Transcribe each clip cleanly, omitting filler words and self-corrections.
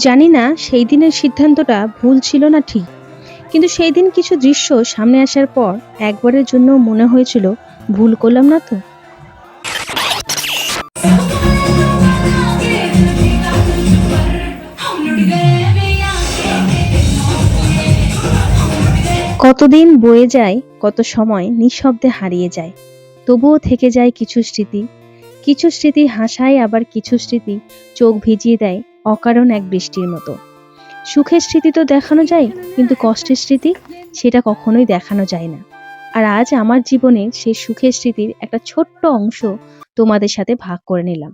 জানি না সেই দিনের সিদ্ধান্তটা ভুল ছিল না ঠিক, কিন্তু সেই দিন কিছু দৃশ্য সামনে আসার পর একবারের জন্য মনে হয়েছিল ভুল করলাম না তো। কতদিন বয়ে যায়, কত সময় নিঃশব্দে হারিয়ে যায়, তবুও থেকে যায় কিছু স্মৃতি। কিছু স্মৃতি হাসায়, আবার কিছু স্মৃতি চোখ ভিজিয়ে দেয় অকারণ এক বৃষ্টির মতো। সুখের স্মৃতি তো দেখানো যায়, কিন্তু কষ্টের স্মৃতি সেটা কখনোই দেখানো যায় না। আর আজ আমার জীবনের সেই সুখের স্মৃতির একটা ছোট্ট অংশ তোমাদের সাথে ভাগ করে নিলাম।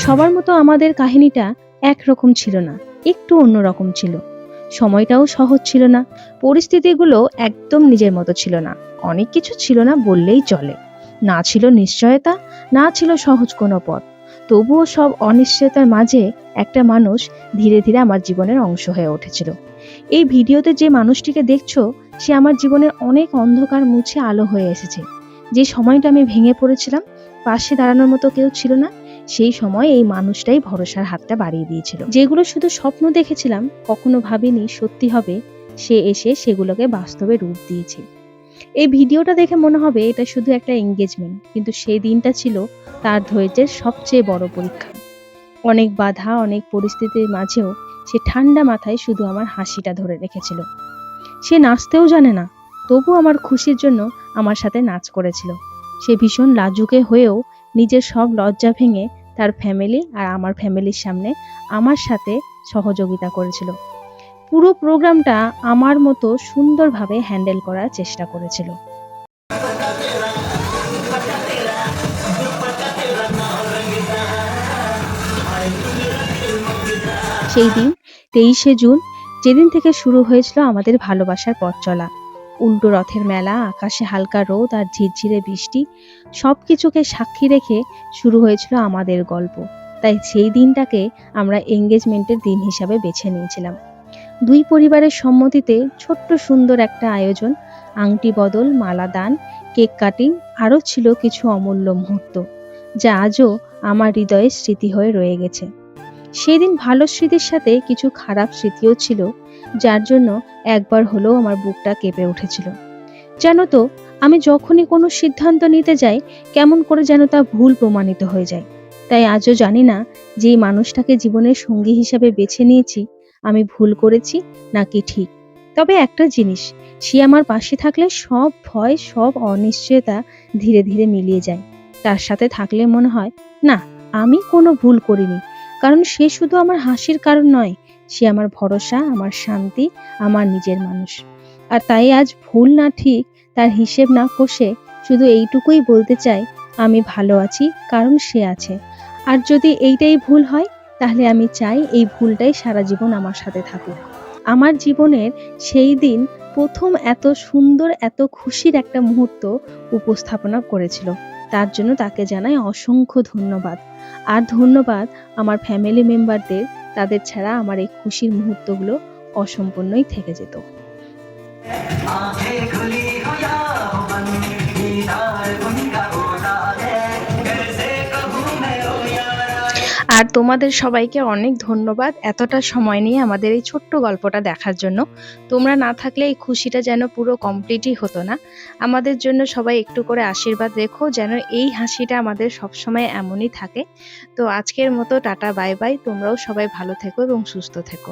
সবার মতো আমাদের কাহিনীটা একরকম ছিল না, একটু অন্যরকম ছিল। সময়টাও সহজ ছিল না, পরিস্থিতিগুলো একদম নিজের মতো ছিল না। অনেক কিছু ছিল না বললেই চলে। না ছিল নিশ্চয়তা, না ছিল সহজ কোনো পথ। তবুও সব অনিশ্চয়তার মাঝে একটা মানুষ ধীরে ধীরে আমার জীবনের অংশ হয়ে উঠেছিল। এই ভিডিওতে যে মানুষটিকে দেখছো, সে আমার জীবনের অনেক অন্ধকার মুছে আলো হয়ে এসেছে। যে সময়টা আমি ভেঙে পড়েছিলাম, পাশে দাঁড়ানোর মতো কেউ ছিল না, সেই সময় এই মানুষটাই ভরসার হাতটা বাড়িয়ে দিয়েছিল। যেগুলো শুধু স্বপ্ন দেখেছিলাম, কখনো ভাবিনি সত্যি হবে, সে এসে সেগুলোকে বাস্তবে রূপ দিয়েছে। এই ভিডিওটা দেখে মনে হবে এটা শুধু একটা এঙ্গেজমেন্ট, কিন্তু সেই দিনটা ছিল তার ধৈর্যের সবচেয়ে বড় পরীক্ষা। অনেক বাধা, অনেক পরিস্থিতির মাঝেও সে ঠান্ডা মাথায় শুধু আমার হাসিটা ধরে রেখেছিল। সে নাচতেও জানে না, তবু আমার খুশির জন্য আমার সাথে নাচ করেছিল। সে ভীষণ লাজুকে হয়েও নিজের সব লজ্জা ভেঙে তার ফ্যামিলি আর আমার ফ্যামিলির সামনে আমার সাথে সহযোগিতা করেছিল। পুরো প্রোগ্রামটা আমার মতো সুন্দরভাবে হ্যান্ডেল করার চেষ্টা করেছিল। সেই দিন 23শে জুন, যেদিন থেকে শুরু হয়েছিল আমাদের ভালোবাসার পথ চলা। উল্টো রথের মেলা, আকাশে হালকা রোদ আর ঝিরঝিরে বৃষ্টি, সবকিছুকে সাক্ষী রেখে শুরু হয়েছিল আমাদের গল্প। তাই সেই দিনটাকে আমরা এঙ্গেজমেন্টের দিন হিসাবে বেছে নিয়েছিলাম। দুই পরিবারের সম্মতিতে ছোট্ট সুন্দর একটা আয়োজন, আংটি বদল, মালা দান, কেক কাটিং, আরও ছিল কিছু অমূল্য মুহূর্ত, যা আজও আমার হৃদয়ে স্মৃতি হয়ে রয়ে গেছে। সেদিন ভালো স্মৃতির সাথে কিছু খারাপ স্মৃতিও ছিল, যার জন্য একবার হলেও আমার বুকটা কেঁপে উঠেছিল। জানো তো, আমি যখনই কোনো সিদ্ধান্ত নিতে যাই, কেমন করে যেন তা ভুল প্রমাণিত হয়ে যায়। তাই আজও জানি না যে এই মানুষটাকে জীবনের সঙ্গী হিসাবে বেছে নিয়েছি, আমি ভুল করেছি নাকি ঠিক। তবে একটা জিনিস, সে আমার পাশে থাকলে সব ভয়, সব অনিশ্চয়তা ধীরে ধীরে মিলিয়ে যায়। তার সাথে থাকলে মনে হয় না, আমি কোনো ভুল করিনি। কারণ সে শুধু আমার হাসির কারণ নয়, সে আমার ভরসা, আমার শান্তি, আমার নিজের মানুষ। আর তাই আজ ভুল না ঠিক তার হিসেব না কষে শুধু এইটুকুই বলতে চাই, আমি ভালো আছি কারণ সে আছে। আর যদি এইটাই ভুল হয়, তাহলে আমি চাই এই ভুলটাই সারা জীবন আমার সাথে থাকুক। আমার জীবনের সেই দিন প্রথম এত সুন্দর, এত খুশির একটা মুহূর্ত উপস্থাপনা করেছিল। তার জন্য তাকে জানাই অসংখ্য ধন্যবাদ। আর ধন্যবাদ আমার ফ্যামিলি মেম্বারদের, তাদের ছাড়া আমার এই খুশির মুহূর্তগুলো অসম্পূর্ণই থেকে যেত। আর তোমাদের সবাইকে অনেক ধন্যবাদ এতটা সময় নিয়ে আমাদের এই ছোট্ট গল্পটা দেখার জন্য। তোমরা না থাকলে এই খুশিটা যেন পুরো কমপ্লিটই হতো না। আমাদের জন্য সবাই একটু করে আশীর্বাদ রেখো, যেন এই হাসিটা আমাদের সবসময় এমনই থাকে। তো আজকের মতো টাটা, বাই বাই। তোমরাও সবাই ভালো থেকো এবং সুস্থ থেকো।